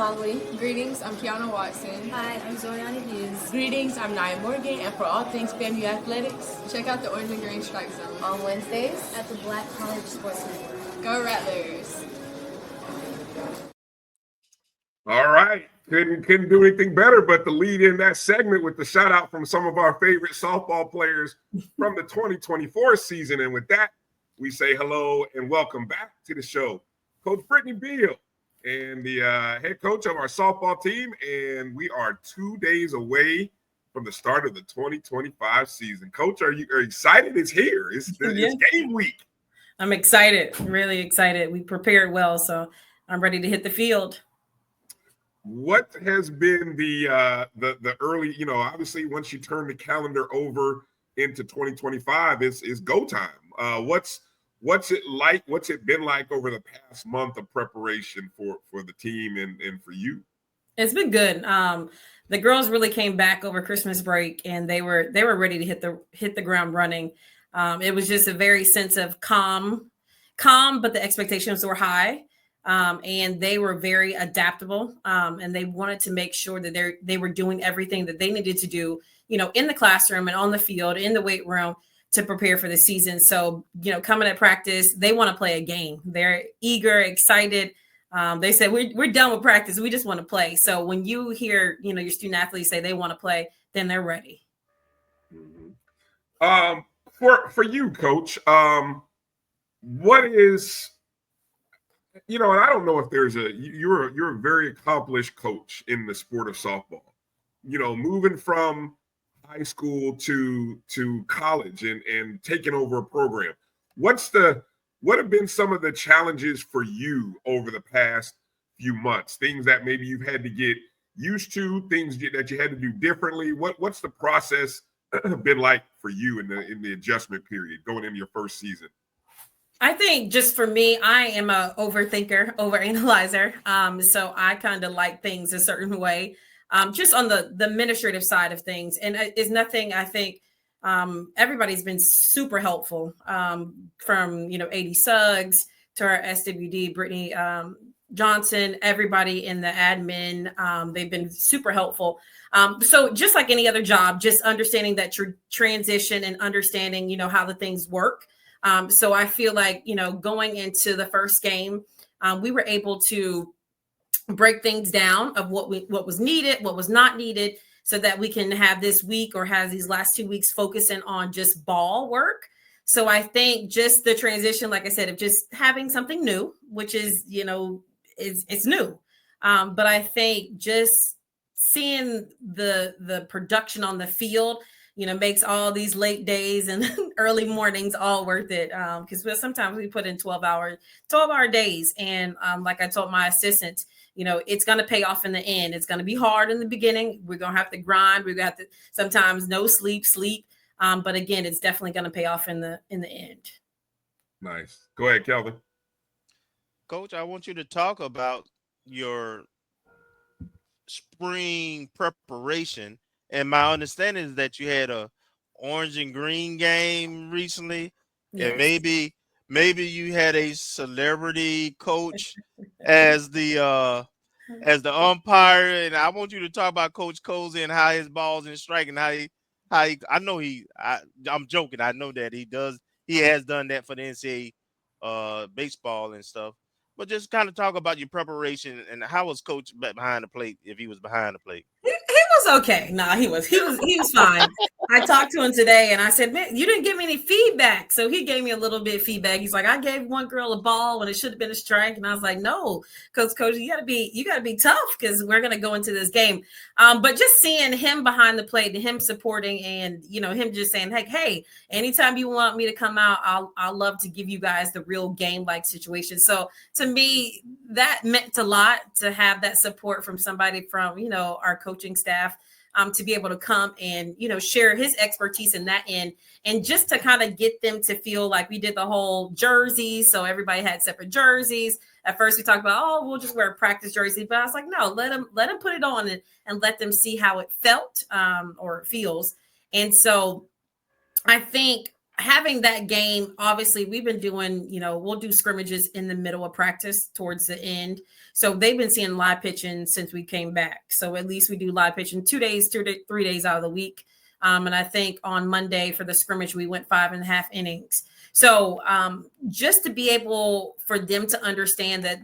Longley. Greetings, I'm Kiana Watson. Hi, I'm Zoriana Hughes. Greetings, I'm Nia Morgan, and for all things FAMU Athletics, check out the O&G StrikeZone on Wednesdays at the Black College Sports Network. Go Rattlers! All right. Couldn't do anything better but to lead in that segment with the shout out from some of our favorite softball players from the 2024 season. And with that, we say hello and welcome back to the show, Coach Brittany Beall, and the head coach of our softball team. And we are 2 days away from the start of the 2025 season. Coach, are you excited? It's here. It's game week. I'm excited, really excited. We prepared well, so I'm ready to hit the field. What has been the early, obviously once you turn the calendar over into 2025, it's go time. What's it like? What's it been like over the past month of preparation for the team and for you? It's been good. The girls really came back over Christmas break and they were ready to hit the ground running. It was just a very sense of calm, but the expectations were high. And they were very adaptable, and they wanted to make sure that they were doing everything that they needed to do, in the classroom and on the field, in the weight room to prepare for the season. So, coming at practice, they want to play a game. They're eager, excited. They said, we're done with practice. We just want to play. So when you hear, your student athletes say they want to play, then they're ready. Mm-hmm. For you, Coach, what is... and I don't know if there's you're a very accomplished coach in the sport of softball, moving from high school to college and taking over a program. What have been some of the challenges for you over the past few months? Things that maybe you've had to get used to, things that you had to do differently. What's the process been like for you in the adjustment period going into your first season? I think just for me, I am a overthinker, overanalyzer. So I kind of like things a certain way, just on the administrative side of things. And it's nothing, I think everybody's been super helpful, from, AD Suggs to our SWD, Brittany Johnson, everybody in the admin. They've been super helpful. So just like any other job, just understanding that transition and understanding, how the things work. So I feel like, going into the first game, we were able to break things down of what was needed, what was not needed, so that we can have this week or have these last 2 weeks focusing on just ball work. So I think just the transition, like I said, of just having something new, which is, it's new. But I think just seeing the production on the field, makes all these late days and early mornings all worth it. Because sometimes we put in 12-hour days. And like I told my assistant, it's going to pay off in the end. It's going to be hard in the beginning. We're going to have to grind. We're going to have to sometimes no sleep. But again, it's definitely going to pay off in the end. Nice. Go ahead, Kelvin. Coach, I want you to talk about your spring preparation. And my understanding is that you had a orange and green game recently. Yes. And maybe you had a celebrity coach as the umpire. And I want you to talk about Coach Cozy and how his balls in strike and I'm joking. I know that he has done that for the NCAA baseball and stuff. But just kind of talk about your preparation and how was Coach behind the plate, if he was behind the plate. He was okay. No, he was fine. I talked to him today and I said, man, you didn't give me any feedback. So he gave me a little bit of feedback. He's like, I gave one girl a ball when it should have been a strike. And I was like, no, Coach, you gotta be tough because we're going to go into this game. But just seeing him behind the plate and him supporting and, him just saying, hey, anytime you want me to come out, I'll love to give you guys the real game-like situation. So to me, that meant a lot to have that support from somebody from, our coaching staff. To be able to come and, share his expertise in that end and just to kind of get them to feel like we did the whole jerseys. So everybody had separate jerseys. At first we talked about, we'll just wear a practice jersey. But I was like, no, let them put it on and let them see how it felt or feels. And so I think having that game, obviously we've been doing, we'll do scrimmages in the middle of practice towards the end. So they've been seeing live pitching since we came back. So at least we do live pitching 2 days, 3 days out of the week. And I think on Monday for the scrimmage, we went 5.5 innings. So just to be able for them to understand that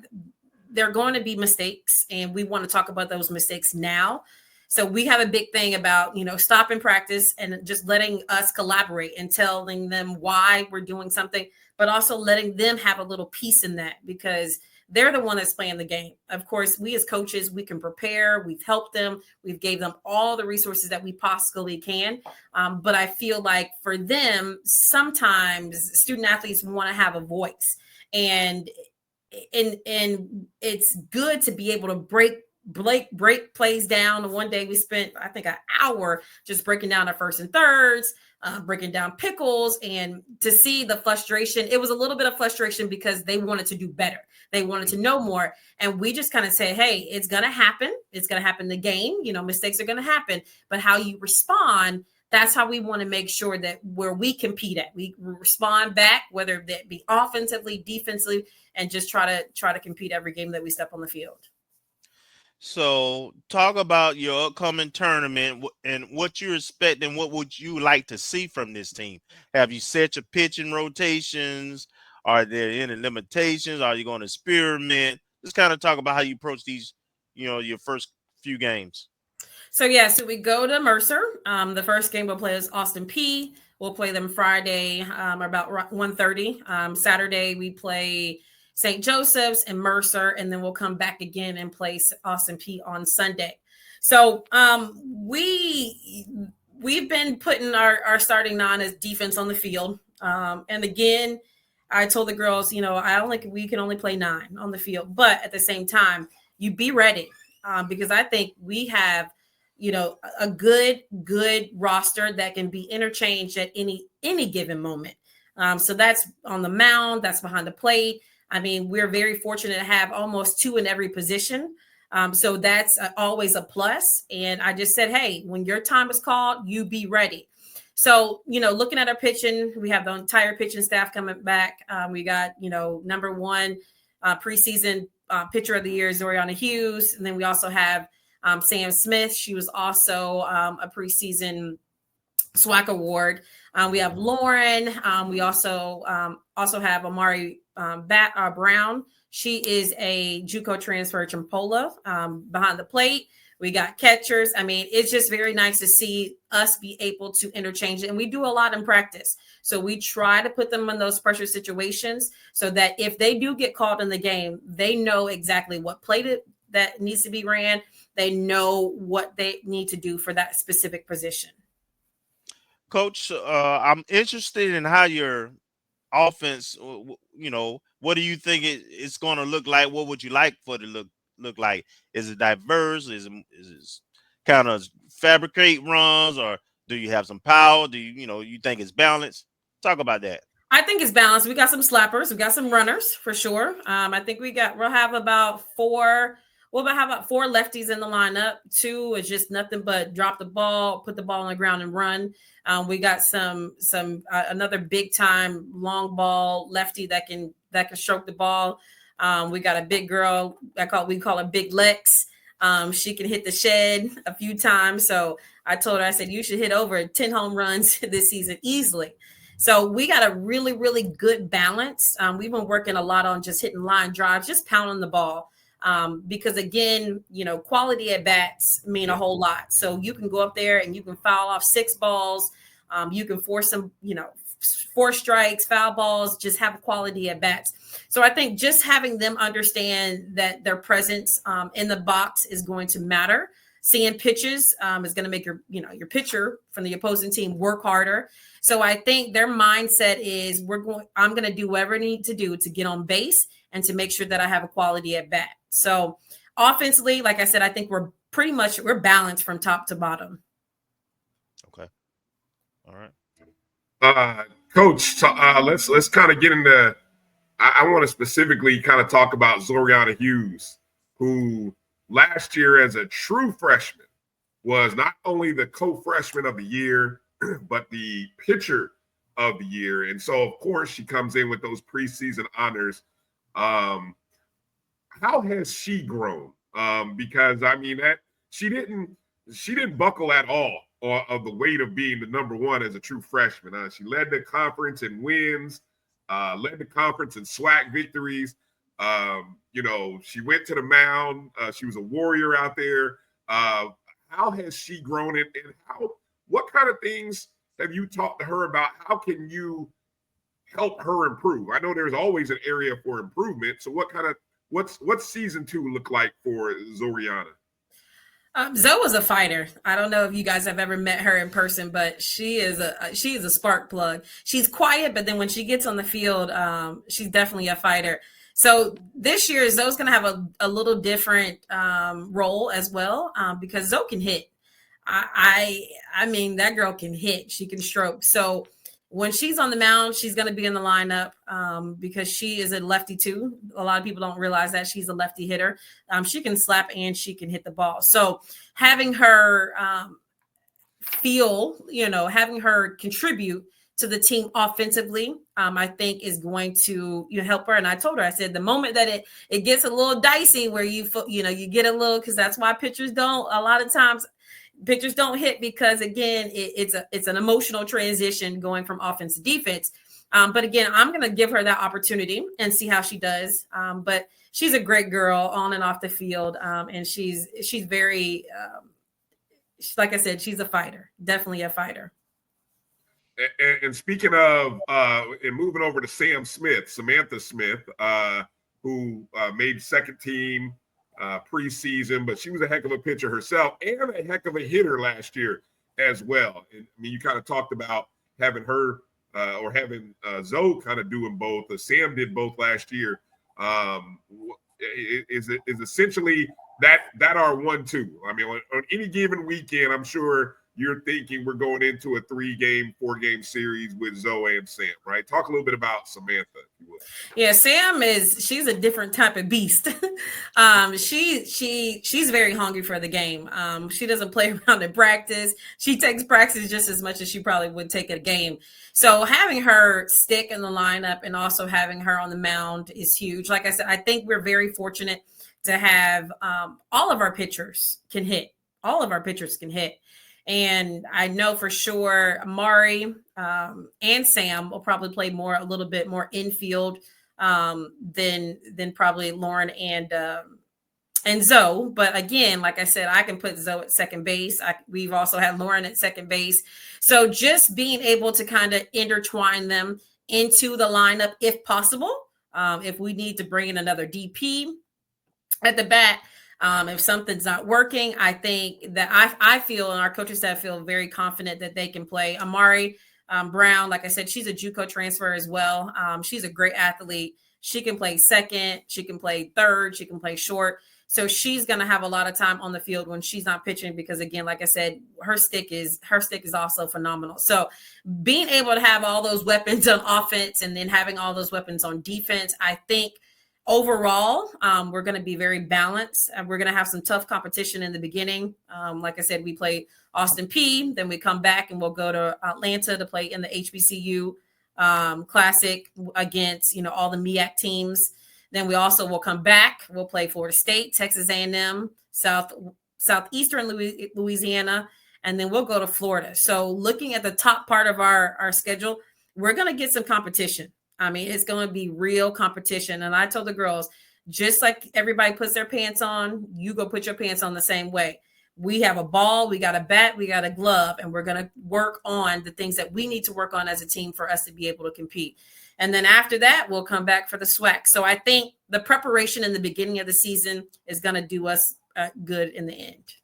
they're going to be mistakes, and we want to talk about those mistakes now. So we have a big thing about, stopping practice and just letting us collaborate and telling them why we're doing something, but also letting them have a little piece in that because they're the one that's playing the game. Of course, we as coaches, we can prepare. We've helped them. We've gave them all the resources that we possibly can. But I feel like for them, sometimes student athletes want to have a voice, and it's good to be able to break plays down. And one day we spent, I think, an hour just breaking down our first and thirds, breaking down pickles, and to see the frustration. It was a little bit of frustration because they wanted to do better. They wanted to know more. And we just kind of say, hey, it's going to happen. It's going to happen in the game. Mistakes are going to happen. But how you respond, that's how we want to make sure that where we compete at, we respond back, whether that be offensively, defensively, and just try to compete every game that we step on the field. So talk about your upcoming tournament and what you expect and what would you like to see from this team. Have you set your pitching rotations? Are there any limitations? Are you going to experiment? Just kind of talk about how you approach these, your first few games. So we go to Mercer. The first game we'll play is Austin P. We'll play them Friday about 1:30. Saturday we play St. Joseph's and Mercer, and then we'll come back again and play Austin P on Sunday. So we've been putting our starting 9 as defense on the field. And again, I told the girls, we can only play 9 on the field, but at the same time, you be ready because I think we have, a good roster that can be interchanged at any given moment. So that's on the mound, that's behind the plate. I mean, we're very fortunate to have almost 2 in every position. So that's always a plus. And I just said, hey, when your time is called, you be ready. So, looking at our pitching, we have the entire pitching staff coming back. We got, number 1 preseason pitcher of the year, Zoriana Hughes. And then we also have Sam Smith. She was also a preseason SWAC award. We have Lauren. We also have Amari Brown. She is a JUCO transfer from Pola behind the plate. We got catchers. I mean, it's just very nice to see us be able to interchange it. And we do a lot in practice. So we try to put them in those pressure situations so that if they do get called in the game, they know exactly what play that needs to be ran. They know what they need to do for that specific position. Coach, I'm interested in how your offense, what do you think it's going to look like? What would you like for it to look like? Is it diverse? Is it kind of fabricate runs, or do you have some power? Do you think it's balanced? Talk about that. I think it's balanced. We got some slappers. We got some runners for sure. I think we'll have about 4. We'll have 4 lefties in the lineup. 2 is just nothing but drop the ball, put the ball on the ground and run. We got some another big time long ball lefty that can stroke the ball. We got a big girl we call her Big Lex. She can hit the shed a few times. So I told her, I said, you should hit over 10 home runs this season easily. So we got a really, really good balance. We've been working a lot on just hitting line drives, just pounding the ball. Because again, quality at bats mean a whole lot. So you can go up there and you can foul off 6 balls. You can force some, 4 strikes, foul balls, just have quality at bats. So I think just having them understand that their presence in the box is going to matter. Seeing pitches is going to make your pitcher from the opposing team work harder. So I think their mindset is I'm going to do whatever I need to do to get on base and to make sure that I have a quality at bat. So offensively, like I said, I think we're balanced from top to bottom. Okay. All right. Coach, let's kind of get into, I want to specifically kind of talk about Zoriana Hughes, who last year as a true freshman was not only the co-freshman of the year, but the pitcher of the year. And so, of course, she comes in with those preseason honors. How has she grown? Because I mean that she didn't buckle at all of the weight of being the number one as a true freshman. She led the conference in wins, led the conference in SWAC victories. She went to the mound. She was a warrior out there. How has she grown, and what kind of things have you talked to her about? How can you help her improve? I know there's always an area for improvement. So what's season 2 look like for Zoriana? Zoe is a fighter. I don't know if you guys have ever met her in person, but she is a spark plug. She's quiet, but then when she gets on the field, she's definitely a fighter. So this year, Zoe's going to have a little different role as well, because Zoe can hit. I mean, that girl can hit. She can stroke. So when she's on the mound, she's going to be in the lineup because she is a lefty too. A lot of people don't realize that she's a lefty hitter. She can slap and she can hit the ball. So having her having her contribute to the team offensively, I think is going to help her. And I told her, I said, the moment that it gets a little dicey where you get a little, because that's why pitchers don't hit, because again, it's an emotional transition going from offense to defense. But again, I'm going to give her that opportunity and see how she does. But she's a great girl on and off the field. And she's very, like I said, she's a fighter, definitely a fighter. And speaking of, and moving over to Samantha Smith, who made second team preseason, but she was a heck of a pitcher herself and a heck of a hitter last year as well. And I mean, you kind of talked about having her or having Zoe kind of doing both. Sam did both last year. Is essentially that our 1-2. I mean, on any given weekend, I'm sure you're thinking we're going into a 3-game, 4-game series with Zoe and Sam, right? Talk a little bit about Samantha, if you will. Yeah, she's a different type of beast. She's very hungry for the game. She doesn't play around in practice. She takes practice just as much as she probably would take a game. So having her stick in the lineup and also having her on the mound is huge. Like I said, I think we're very fortunate to have all of our pitchers can hit. All of our pitchers can hit. And I know for sure Amari and Sam will probably play a little bit more infield than probably Lauren and Zoe. But again, like I said, I can put Zoe at second base. We've also had Lauren at second base. So just being able to kind of intertwine them into the lineup if possible. If we need to bring in another DP at the bat, if something's not working, I think that I feel, and our coaching staff feel very confident that they can play. Amari Brown, like I said, she's a JUCO transfer as well. She's a great athlete. She can play second. She can play third. She can play short. So she's going to have a lot of time on the field when she's not pitching, because again, like I said, her stick is also phenomenal. So being able to have all those weapons on offense and then having all those weapons on defense, I think overall, we're going to be very balanced, and we're going to have some tough competition in the beginning. Like I said, we play Austin P, then we come back and we'll go to Atlanta to play in the HBCU Classic against, all the MEAC teams. Then we also will come back. We'll play Florida State, Texas A&M, Southeastern Louisiana, and then we'll go to Florida. So looking at the top part of our schedule, we're going to get some competition. I mean, it's going to be real competition. And I told the girls, just like everybody puts their pants on, you go put your pants on the same way. We have a ball, we got a bat, we got a glove, and we're going to work on the things that we need to work on as a team for us to be able to compete. And then after that, we'll come back for the SWAC. So I think the preparation in the beginning of the season is going to do us good in the end.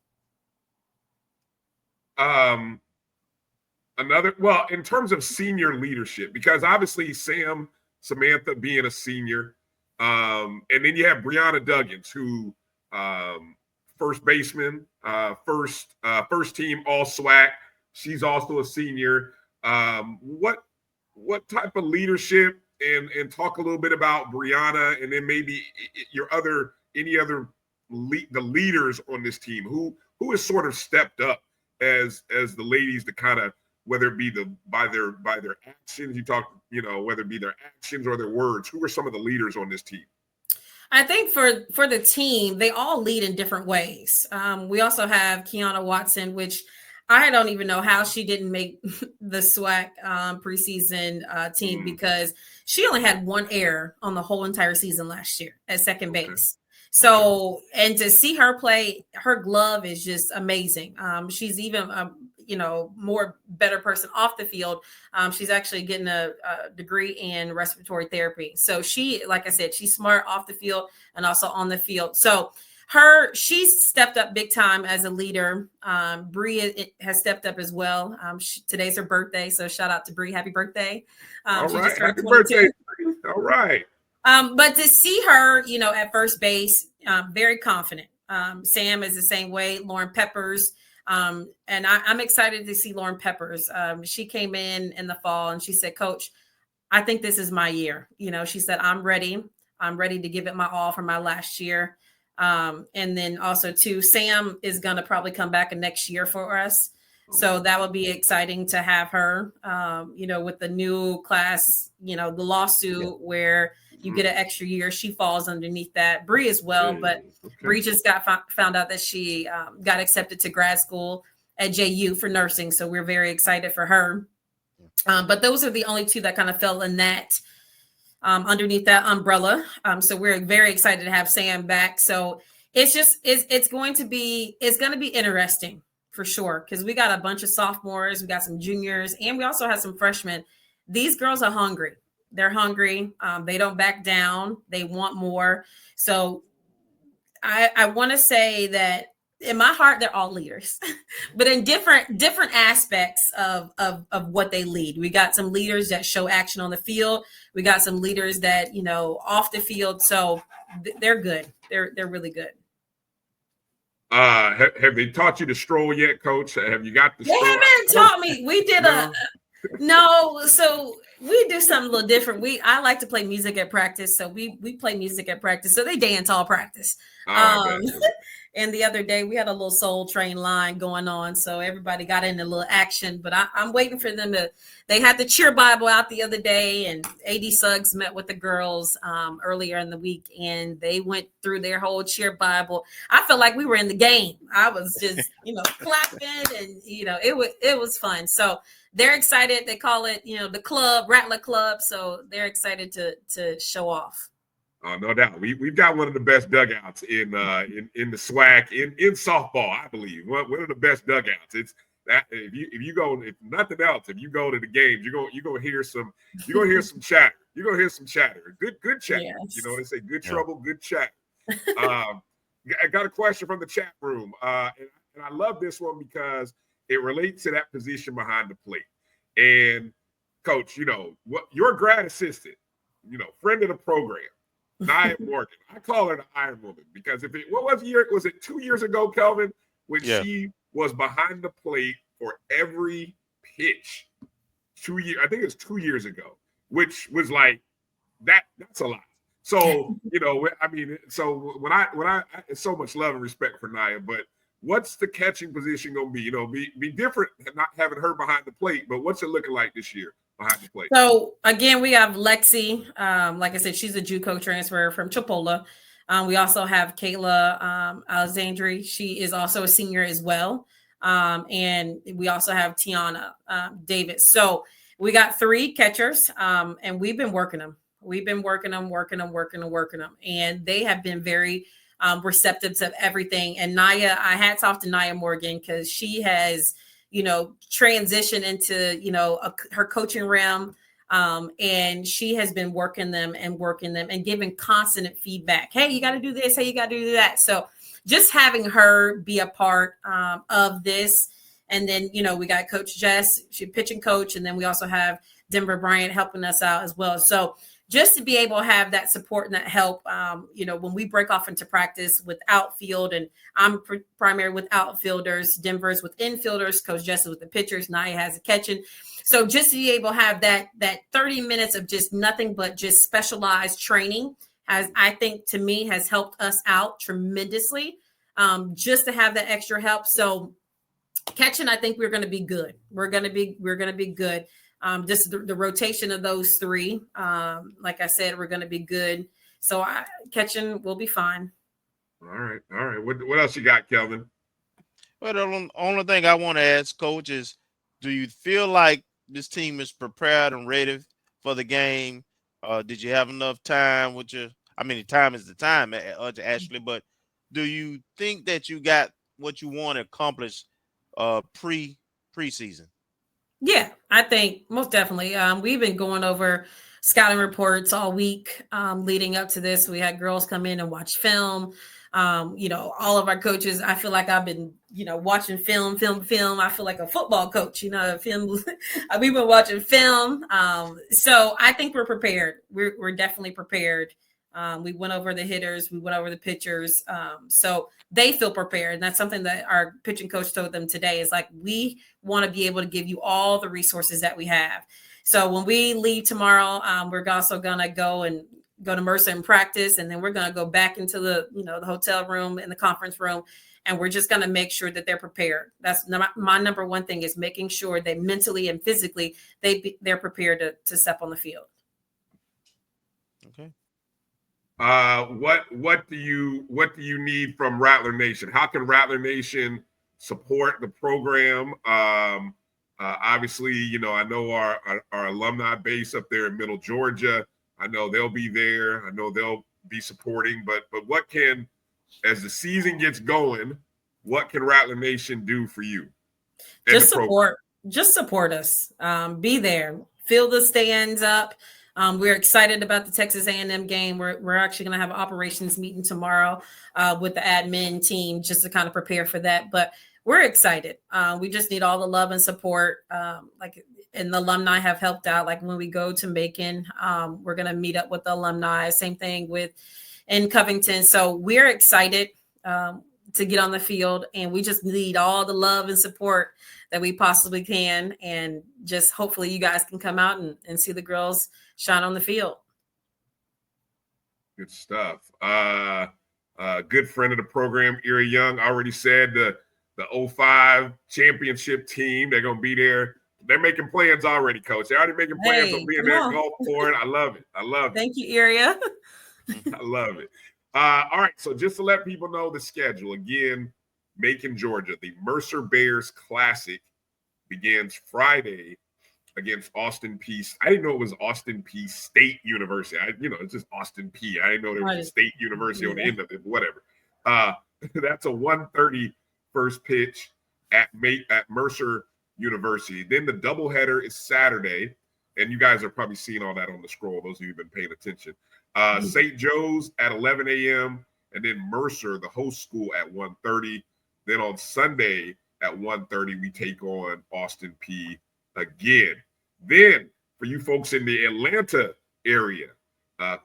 In terms of senior leadership, because obviously Samantha being a senior, and then you have Brianna Duggins, who first baseman, first team all SWAC. She's also a senior. What type of leadership, and talk a little bit about Brianna, and then maybe the leaders on this team who has sort of stepped up as the ladies to kind of whether it be by their actions. You talk, whether it be their actions or their words. Who are some of the leaders on this team? I think for the team, they all lead in different ways. We also have Kiana Watson, which I don't even know how she didn't make the SWAC preseason team because she only had one error on the whole entire season last year at second base. So, and to see her play, her glove is just amazing. She's even more better person off the field. She's actually getting a degree in respiratory therapy. So she, like I said, she's smart off the field and also on the field. So she's stepped up big time as a leader. Bree has stepped up as well. Today's her birthday, so shout out to Bree. Happy birthday. All right. Happy birthday. All right. But to see her, at first base, very confident. Sam is the same way. Lauren Peppers. And I'm excited to see Lauren Peppers. She came in the fall and she said, Coach, I think this is my year. She said, I'm ready. I'm ready to give it my all for my last year. And then also too, Sam is going to probably come back next year for us. So that would be exciting to have her, with the new class, the lawsuit where you get an extra year. She falls underneath that. Bree as well, but Bree just got found out that she got accepted to grad school at JU for nursing. So we're very excited for her. But those are the only two that kind of fell in that underneath that umbrella. So we're very excited to have Sam back. So it's going to be interesting for sure, because we got a bunch of sophomores, we got some juniors, and we also have some freshmen. These girls are hungry. They're hungry. They don't back down. They want more. So I want to say that in my heart, they're all leaders, but in different aspects of what they lead. We got some leaders that show action on the field. We got some leaders that, off the field. So they're good. They're really good. Have they taught you to stroll yet, Coach? Have you got the stroll? They haven't taught me. We did no. So we do something a little different. I like to play music at practice. So we play music at practice. So they dance all practice. And the other day we had a little Soul Train line going on. So everybody got in a little action, but I'm waiting for them they had the cheer Bible out the other day, and AD Suggs met with the girls earlier in the week, and they went through their whole cheer Bible. I felt like we were in the game. I was just, clapping, and, it was fun. So they're excited. They call it, the club, Rattler Club. So they're excited to show off. No doubt. We've got one of the best dugouts in the SWAC in softball, I believe. One of the best dugouts. It's that if you go, if nothing else, if you go to the games, you're gonna hear some chatter. You're gonna hear some chatter. Good chatter. Yes. They say good trouble, good chatter. I got a question from the chat room, and I love this one because it relates to that position behind the plate. And Coach, what your grad assistant, friend of the program, Nia Morgan. I call her the Iron Woman because was it 2 years ago, Kelvin, when she was behind the plate for every pitch? 2 years, I think it was 2 years ago, which was like that's a lot. So, so when I it's so much love and respect for Nia, but what's the catching position gonna be? Be different not having her behind the plate, but what's it looking like this year behind the plate? So again, we have Lexi. Like I said, she's a JUCO transfer from Chipola. We also have Kayla Alexandri. She is also a senior as well. And we also have Tiana Davis. So we got 3 catchers, and we've been working them. We've been working them. And they have been very receptive to everything. And Nia, I hats off to Nia Morgan, because she has, transitioned into, her coaching realm. And she has been working them and giving constant feedback. Hey, you got to do this. Hey, you got to do that. So just having her be a part of this. And then, we got Coach Jess, she's pitching coach. And then we also have Denver Bryant helping us out as well. So just to be able to have that support and that help, when we break off into practice with outfield, and I'm primary with outfielders, Denver's with infielders, Coach Jess is with the pitchers, Nia has the catching. So just to be able to have that 30 minutes of just nothing but just specialized training I think to me has helped us out tremendously, just to have that extra help. So Catching, I think we're going to be good. We're going to be good. Just the rotation of those three. Like I said, we're going to be good. So catching will be fine. All right. What else you got, Kelvin? Well, the only thing I want to ask, Coach, is do you feel like this team is prepared and ready for the game? Did you have enough time with your? I mean, time is the time, Ashley. But do you think that you got what you want to accomplish preseason? Yeah, I think most definitely. We've been going over scouting reports all week leading up to this. We had girls come in and watch film. All of our coaches, I feel like I've been, watching film. I feel like a football coach, film. We've been watching film. So I think we're prepared. We're definitely prepared. We went over the hitters. We went over the pitchers. So they feel prepared. And that's something that our pitching coach told them today is like, we want to be able to give you all the resources that we have. So when we leave tomorrow, we're also going to go to Mercer and practice. And then we're going to go back into the hotel room and the conference room. And we're just going to make sure that they're prepared. That's my number one thing is making sure they mentally and physically, they're prepared to step on the field. Okay. What do you need from Rattler Nation? How can Rattler Nation support the program? Obviously, I know our alumni base up there in Middle Georgia. I know they'll be there. I know they'll be supporting. But what can, as the season gets going, what can Rattler Nation do for you? Just support us. Be there. Fill the stands up. We're excited about the Texas A&M game. We're actually going to have an operations meeting tomorrow with the admin team just to kind of prepare for that. But we're excited. We just need all the love and support. And the alumni have helped out. Like when we go to Macon, we're going to meet up with the alumni. Same thing in Covington. So we're excited to get on the field, and we just need all the love and support that we possibly can. And just hopefully you guys can come out and see the girls shine on the field. Good stuff. Good friend of the program, Erie Young, already said the 05 championship team, they're going to be there. They're making plans already, Coach. They're already making plans on being there, golf for it. I love it. Thank you, Eria. I love it. All right, so just to let people know the schedule, again, Macon, Georgia, the Mercer Bears Classic begins Friday against Austin Peay. I didn't know it was Austin Peay State University. It's just Austin Peay. I didn't know there was a state university on the end of it, but whatever. That's a 1:30 first pitch at Mercer University. Then the doubleheader is Saturday, and you guys are probably seeing all that on the scroll, those of you who've been paying attention. St. Joe's at 11 a.m., and then Mercer, the host school, at 1:30. Then on Sunday at 1:30, we take on Austin Peay again. Then for you folks in the Atlanta area,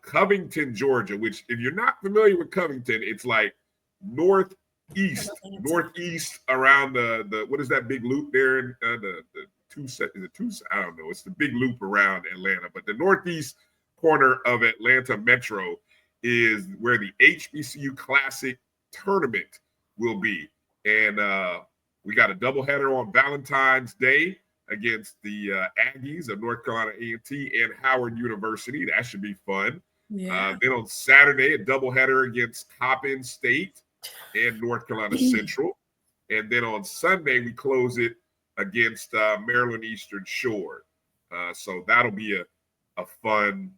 Covington, Georgia, which if you're not familiar with Covington, it's like northeast around the what is that big loop there in the Tucson? Is it Tucson? I don't know. It's the big loop around Atlanta, but the northeast corner of Atlanta Metro is where the HBCU Classic tournament will be. And we got a doubleheader on Valentine's Day against the Aggies of North Carolina A&T and Howard University. That should be fun. Yeah. Then on Saturday, a doubleheader against Coppin State and North Carolina Central. And then on Sunday, we close it against Maryland Eastern Shore. So that'll be a fun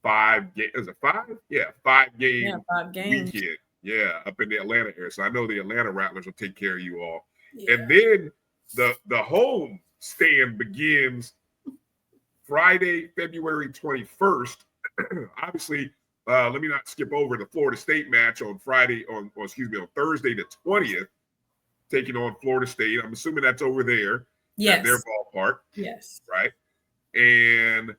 5 game. Is it 5? Yeah, 5 game weekend. Yeah, up in the Atlanta area. So I know the Atlanta Rattlers will take care of you all. Yeah. And then the home stand begins Friday, February 21st. Obviously, let me not skip over the Florida State match on Thursday the 20th, taking on Florida State. I'm assuming that's over there. Yes. At their ballpark. Yes. Right. And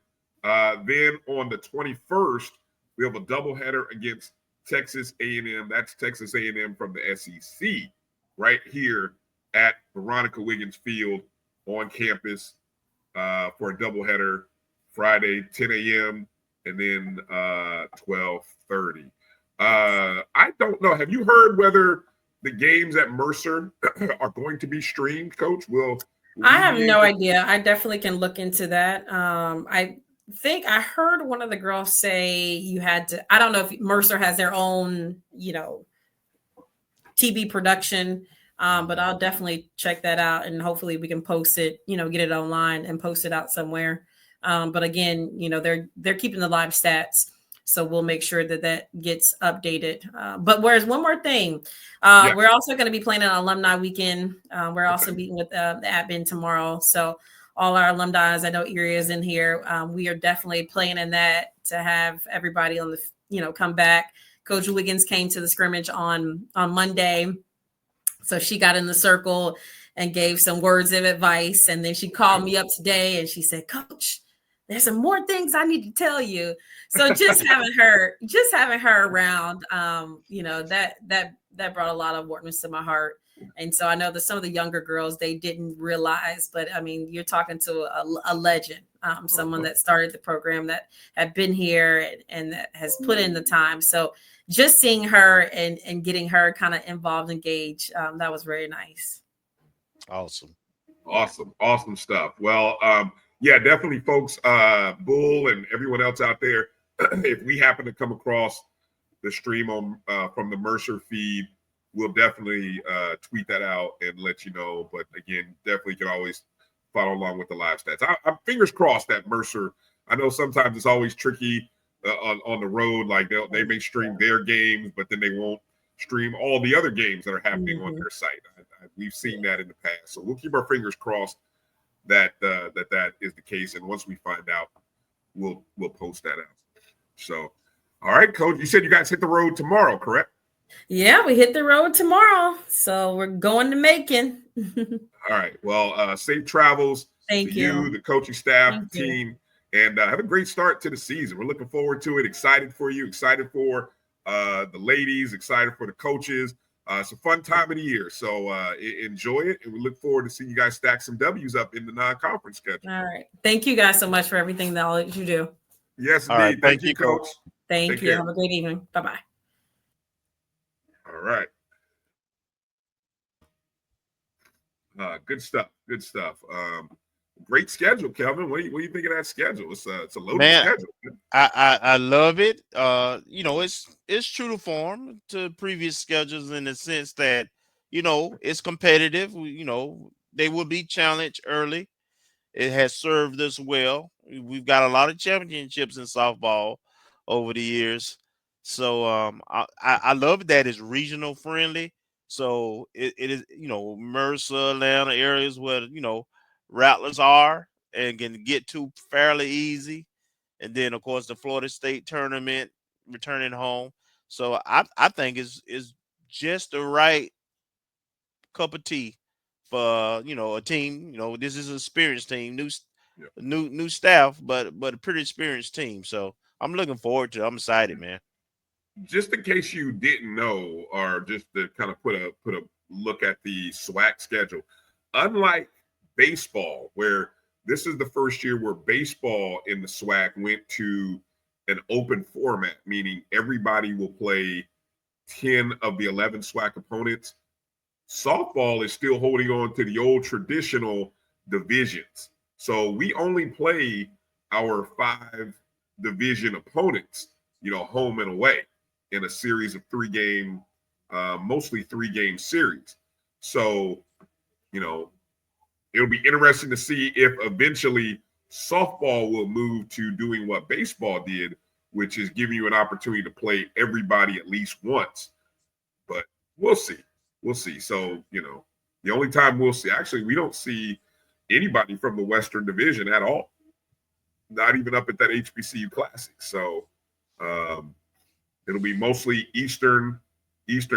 then on the 21st, we have a doubleheader against Texas A&M. That's Texas A&M from the SEC right here at Veronica Wiggins Field on campus for a doubleheader Friday, 10 a.m. and then 12:30. I don't know. Have you heard whether the games at Mercer are going to be streamed, Coach? Will I have no idea. I definitely can look into that. I think I heard one of the girls say you had to. I don't know if Mercer has their own, TV production, but I'll definitely check that out, and hopefully we can post it. Get it online and post it out somewhere. But again, they're keeping the live stats, so we'll make sure that gets updated. But whereas one more thing, we're also going to be playing an alumni weekend. We're also meeting with the admin tomorrow. So all our alumni, I know Erie is in here. We are definitely planning that to have everybody on the, come back. Coach Wiggins came to the scrimmage on Monday. So she got in the circle and gave some words of advice. And then she called me up today and she said, Coach, there's some more things I need to tell you. So just having her around, that brought a lot of warmness to my heart. And so I know that some of the younger girls, they didn't realize, but I mean, you're talking to a legend, someone that started the program, that had been here and that has put in the time. So just seeing her and getting her kind of involved, engaged, that was very nice. Awesome stuff. Well, yeah, definitely, folks. Bull and everyone else out there, if we happen to come across the stream on from the Mercer feed, we'll definitely tweet that out and let you know. But again, definitely can always follow along with the live stats. I'm fingers crossed that Mercer. I know sometimes it's always tricky on the road. Like they may stream their games, but then they won't stream all the other games that are happening on their site. We've seen that in the past, so we'll keep our fingers crossed that that is the case. And once we find out, we'll post that out. So, all right, Coach. You said you guys hit the road tomorrow, correct? Yeah, we hit the road tomorrow, so we're going to Macon. All right. Well, safe travels. Thank you, the coaching staff, team, and have a great start to the season. We're looking forward to it. Excited for you. Excited for the ladies. Excited for the coaches. It's a fun time of the year, so enjoy it, and we look forward to seeing you guys stack some W's up in the non-conference schedule. All right. Thank you guys so much for everything that you do. Yes, indeed. Right. Thank you, Coach. Thank you. Have a great evening. Bye-bye. All right. Good stuff. Great schedule, Kelvin. What do you think of that schedule? It's a loaded schedule. I love it. It's true to form to previous schedules in the sense that it's competitive. They will be challenged early. It has served us well. We've got a lot of championships in softball over the years. So I love that it's regional friendly. So it is, Mercer, Atlanta areas where, Rattlers are and can get to fairly easy. And then, of course, the Florida State tournament returning home. So I think it's just the right cup of tea for, a team. This is an experienced team, new staff, but a pretty experienced team. So I'm looking forward to it. I'm excited, man. Just in case you didn't know, or just to kind of put a look at the SWAC schedule, unlike baseball, where this is the first year where baseball in the SWAC went to an open format, meaning everybody will play 10 of the 11 SWAC opponents. Softball is still holding on to the old traditional divisions. So we only play our 5 division opponents, home and away, in a series of 3-game, mostly 3-game series. So, it'll be interesting to see if eventually softball will move to doing what baseball did, which is giving you an opportunity to play everybody at least once. But we'll see. So, the only time we'll see, actually, we don't see anybody from the Western Division at all, not even up at that HBCU Classic. So it'll be mostly Eastern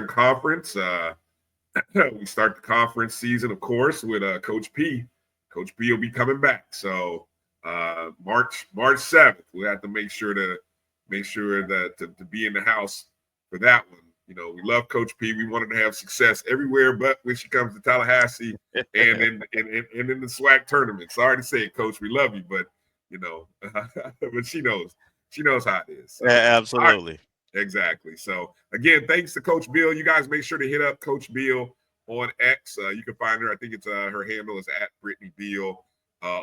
Conference. We start the conference season, of course, with Coach P. Coach P will be coming back. So March 7th, we'll have to make sure that to be in the house for that one. We love Coach P. We wanted to have success everywhere, but when she comes to Tallahassee and in the SWAC tournament. Sorry to say it, Coach, we love you, but but she knows how it is. So, Yeah, absolutely. Exactly. So again, thanks to Coach Beall. You guys make sure to hit up Coach Beall on X. You can find her. I think it's her handle is at Brittany Beall.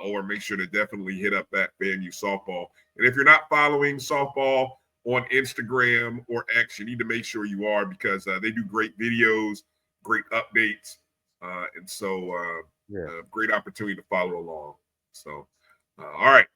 Or make sure to definitely hit up that FAMU softball. And if you're not following softball on Instagram or X, you need to make sure you are, because they do great videos, great updates, and so great opportunity to follow along. So, all right.